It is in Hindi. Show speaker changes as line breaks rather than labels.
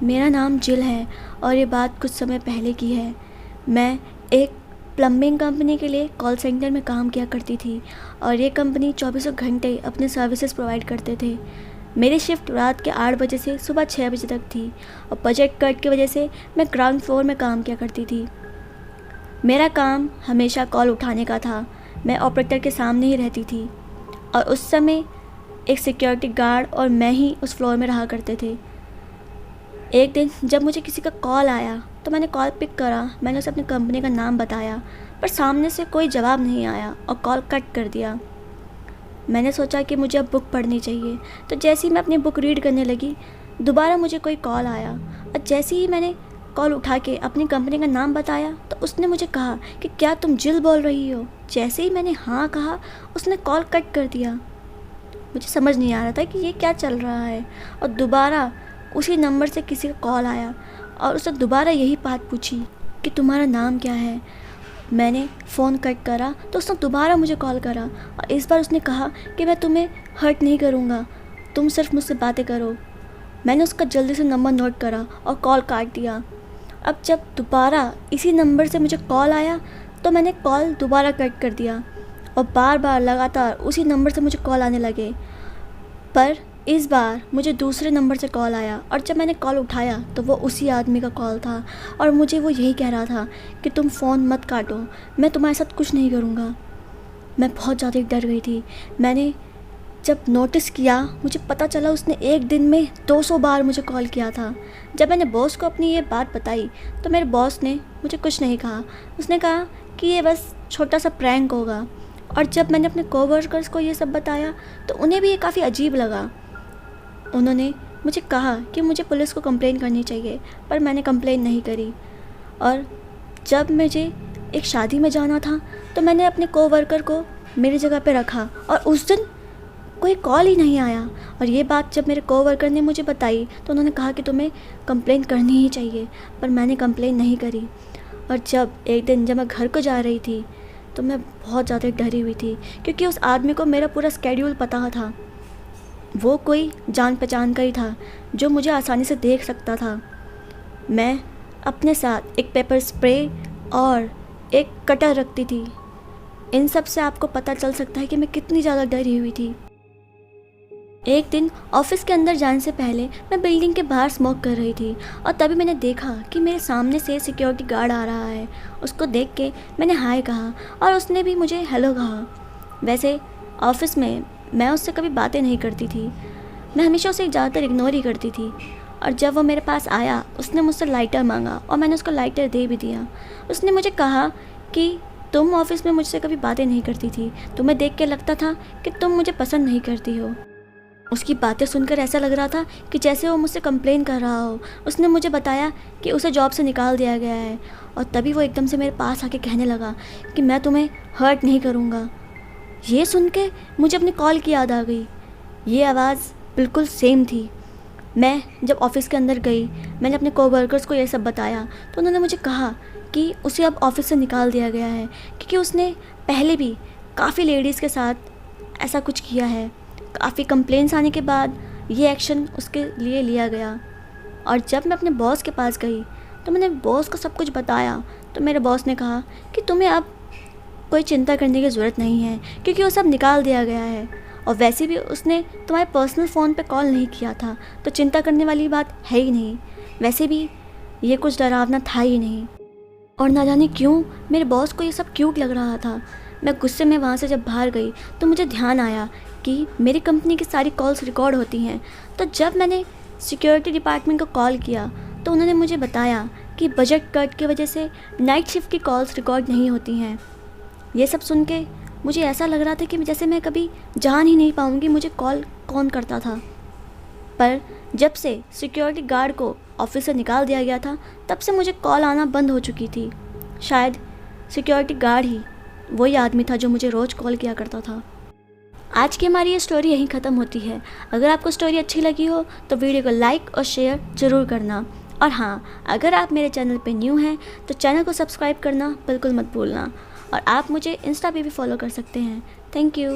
मेरा नाम जिल है और ये बात कुछ समय पहले की है। मैं एक प्लम्बिंग कंपनी के लिए कॉल सेंटर में काम किया करती थी और ये कंपनी चौबीसों घंटे अपने सर्विसेज प्रोवाइड करते थे। मेरी शिफ्ट रात के 8 बजे से सुबह 6 बजे तक थी और बजट कट की वजह से मैं ग्राउंड फ्लोर में काम किया करती थी। मेरा काम हमेशा कॉल उठाने का था। मैं ऑपरेटर के सामने ही रहती थी और उस समय एक सिक्योरिटी गार्ड और मैं ही उस फ्लोर में रहा करते थे। एक दिन जब मुझे किसी का कॉल आया तो मैंने कॉल पिक करा। मैंने उसे अपनी कंपनी का नाम बताया पर सामने से कोई जवाब नहीं आया और कॉल कट कर दिया। मैंने सोचा कि मुझे अब बुक पढ़नी चाहिए, तो जैसे ही मैं अपनी बुक रीड करने लगी दोबारा मुझे कोई कॉल आया और जैसे ही मैंने कॉल उठा के अपनी कंपनी का नाम बताया तो उसने मुझे कहा कि क्या तुम जिल बोल रही हो। जैसे ही मैंने हाँ कहा उसने कॉल कट कर दिया। मुझे समझ नहीं आ रहा था कि ये क्या चल रहा है और दोबारा उसी नंबर से किसी का कॉल आया और उसने दोबारा यही बात पूछी कि तुम्हारा नाम क्या है। मैंने फ़ोन कट करा तो उसने दोबारा मुझे कॉल करा और इस बार उसने कहा कि मैं तुम्हें हर्ट नहीं करूँगा, तुम सिर्फ मुझसे बातें करो। मैंने उसका जल्दी से नंबर नोट करा और कॉल काट दिया। अब जब दोबारा इसी नंबर से मुझे कॉल आया तो मैंने कॉल दोबारा कट कर दिया और बार बार लगातार उसी नंबर से मुझे कॉल आने लगे। पर इस बार मुझे दूसरे नंबर से कॉल आया और जब मैंने कॉल उठाया तो वो उसी आदमी का कॉल था और मुझे वो यही कह रहा था कि तुम फ़ोन मत काटो, मैं तुम्हारे साथ कुछ नहीं करूँगा। मैं बहुत ज़्यादा डर गई थी। मैंने जब नोटिस किया मुझे पता चला उसने एक दिन में 200 बार मुझे कॉल किया था। जब मैंने बॉस को अपनी ये बात बताई तो मेरे बॉस ने मुझे कुछ नहीं कहा। उसने कहा कि ये बस छोटा सा प्रैंक होगा। और जब मैंने अपने कोवर्कर्स को ये सब बताया तो उन्हें भी ये काफ़ी अजीब लगा। उन्होंने मुझे कहा कि मुझे पुलिस को कंप्लेन करनी चाहिए, पर मैंने कंप्लेन नहीं करी। और जब मुझे एक शादी में जाना था तो मैंने अपने कोवर्कर को मेरी जगह पे रखा और उस दिन कोई कॉल ही नहीं आया। और ये बात जब मेरे कोवर्कर ने मुझे बताई तो उन्होंने कहा कि तुम्हें कंप्लेन करनी ही चाहिए, पर मैंने कंप्लेन नहीं करी। और जब एक दिन जब मैं घर को जा रही थी तो मैं बहुत ज़्यादा डरी हुई थी क्योंकि उस आदमी को मेरा पूरा स्केड्यूल पता था। वो कोई जान पहचान का ही था जो मुझे आसानी से देख सकता था। मैं अपने साथ एक पेपर स्प्रे और एक कटर रखती थी। इन सब से आपको पता चल सकता है कि मैं कितनी ज़्यादा डरी हुई थी। एक दिन ऑफिस के अंदर जाने से पहले मैं बिल्डिंग के बाहर स्मोक कर रही थी और तभी मैंने देखा कि मेरे सामने से सिक्योरिटी गार्ड आ रहा है। उसको देख के मैंने हाय कहा और उसने भी मुझे हेलो कहा। वैसे ऑफिस में मैं उससे कभी बातें नहीं करती थी, मैं हमेशा उसे ज़्यादातर इग्नोर ही करती थी। और जब वो मेरे पास आया उसने मुझसे लाइटर मांगा और मैंने उसको लाइटर दे भी दिया। उसने मुझे कहा कि तुम ऑफिस में मुझसे कभी बातें नहीं करती थी, तुम्हें देख के लगता था कि तुम मुझे पसंद नहीं करती हो। उसकी बातें सुनकर ऐसा लग रहा था कि जैसे वो मुझसे कंप्लेन कर रहा हो। उसने मुझे बताया कि उसे जॉब से निकाल दिया गया है और तभी वो एकदम से मेरे पास आके कहने लगा कि मैं तुम्हें हर्ट नहीं करूँगा। ये सुन के मुझे अपने कॉल की याद आ गई। ये आवाज़ बिल्कुल सेम थी। मैं जब ऑफ़िस के अंदर गई मैंने अपने कोवर्कर्स को ये सब बताया तो उन्होंने मुझे कहा कि उसे अब ऑफ़िस से निकाल दिया गया है क्योंकि उसने पहले भी काफ़ी लेडीज़ के साथ ऐसा कुछ किया है। काफ़ी कंप्लेंट्स आने के बाद ये एक्शन उसके लिए लिया गया। और जब मैं अपने बॉस के पास गई तो मैंने बॉस को सब कुछ बताया तो मेरे बॉस ने कहा कि तुम्हें अब कोई चिंता करने की ज़रूरत नहीं है क्योंकि वो सब निकाल दिया गया है और वैसे भी उसने तुम्हारे पर्सनल फ़ोन पे कॉल नहीं किया था तो चिंता करने वाली बात है ही नहीं। वैसे भी ये कुछ डरावना था ही नहीं। और ना जाने क्यों मेरे बॉस को ये सब क्यूट लग रहा था। मैं गुस्से में वहाँ से जब बाहर गई तो मुझे ध्यान आया कि मेरी कंपनी की सारी कॉल्स रिकॉर्ड होती हैं। तो जब मैंने सिक्योरिटी डिपार्टमेंट को कॉल किया तो उन्होंने मुझे बताया कि बजट कट की वजह से नाइट शिफ्ट की कॉल्स रिकॉर्ड नहीं होती हैं। ये सब सुन के मुझे ऐसा लग रहा था कि जैसे मैं कभी जान ही नहीं पाऊँगी मुझे कॉल कौन करता था। पर जब से सिक्योरिटी गार्ड को ऑफिस से निकाल दिया गया था तब से मुझे कॉल आना बंद हो चुकी थी। शायद सिक्योरिटी गार्ड ही वही आदमी था जो मुझे रोज़ कॉल किया करता था। आज की हमारी ये स्टोरी यहीं ख़त्म होती है। अगर आपको स्टोरी अच्छी लगी हो तो वीडियो को लाइक और शेयर ज़रूर करना। और हाँ, अगर आप मेरे चैनल पे न्यू हैं तो चैनल को सब्सक्राइब करना बिल्कुल मत भूलना। और आप मुझे इंस्टा पे भी फॉलो कर सकते हैं। Thank you.